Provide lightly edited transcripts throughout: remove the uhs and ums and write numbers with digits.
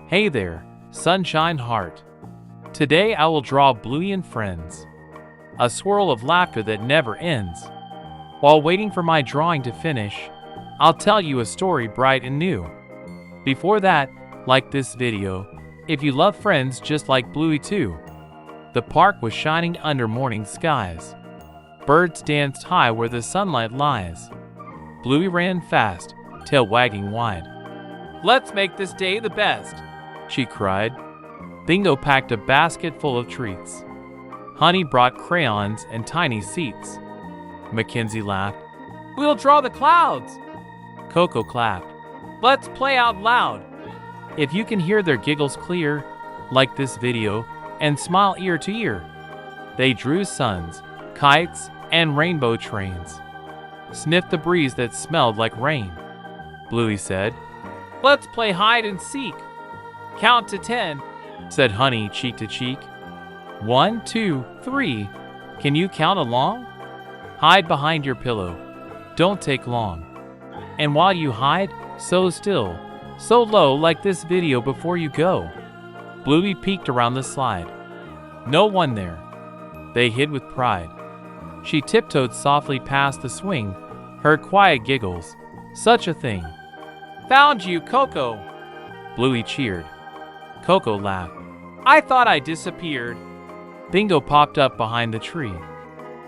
Hey there, sunshine heart. Today I will draw Bluey and friends. A swirl of laughter that never ends. While waiting for my drawing to finish, I'll tell you a story bright and new. Before that, like this video, if you love friends just like Bluey too. The park was shining under morning skies. Birds danced high where the sunlight lies. Bluey ran fast, tail wagging wide. "Let's make this day the best," she cried. Bingo packed a basket full of treats. Honey brought crayons and tiny seats. Mackenzie laughed. "We'll draw the clouds." Coco clapped. "Let's play out loud." If you can hear their giggles clear, like this video, and smile ear to ear. They drew suns, kites, and rainbow trains. Sniffed the breeze that smelled like rain. Bluey said, "Let's play hide and seek." "Count to 10, said Honey cheek to cheek. 1, 2, 3, can you count along? Hide behind your pillow, don't take long. And while you hide, so still, so low like this video before you go." Bluey peeked around the slide. No one there. They hid with pride. She tiptoed softly past the swing, heard quiet giggles. Such a thing. "Found you, Coco!" Bluey cheered. Coco laughed. "I thought I disappeared." Bingo popped up behind the tree.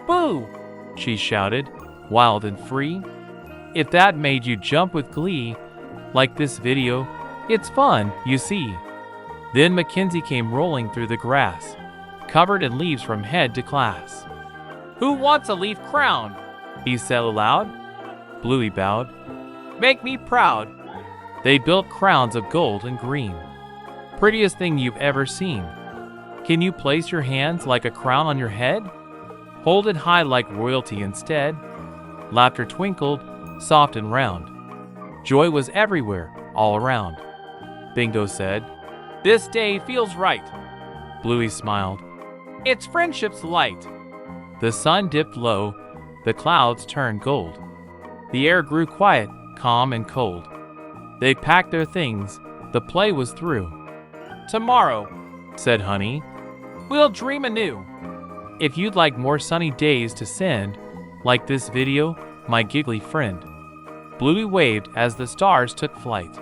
"Boo!" she shouted, wild and free. If that made you jump with glee, like this video, it's fun, you see. Then Mackenzie came rolling through the grass, covered in leaves from head to class. "Who wants a leaf crown?" he said aloud. Bluey bowed. "Make me proud." They built crowns of gold and green. Prettiest thing you've ever seen. Can you place your hands like a crown on your head? Hold it high like royalty instead. Laughter twinkled, soft and round. Joy was everywhere, all around. Bingo said, "This day feels right." Bluey smiled. "It's friendship's light." The sun dipped low, the clouds turned gold. The air grew quiet, calm and cold. They packed their things, the play was through. "Tomorrow," said Honey, "we'll dream anew." If you'd like more sunny days to send, like this video, my giggly friend. Bluey waved as the stars took flight.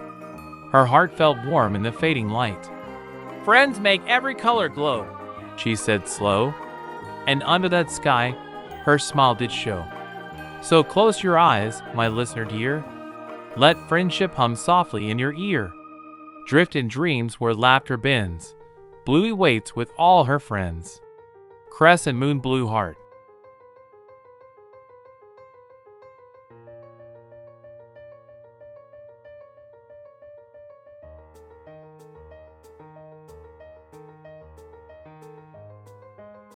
Her heart felt warm in the fading light. "Friends make every color glow," she said slow. And under that sky, her smile did show. So close your eyes, my listener dear. Let friendship hum softly in your ear. Drift in dreams where laughter bends. Bluey waits with all her friends. Crescent moon blue heart.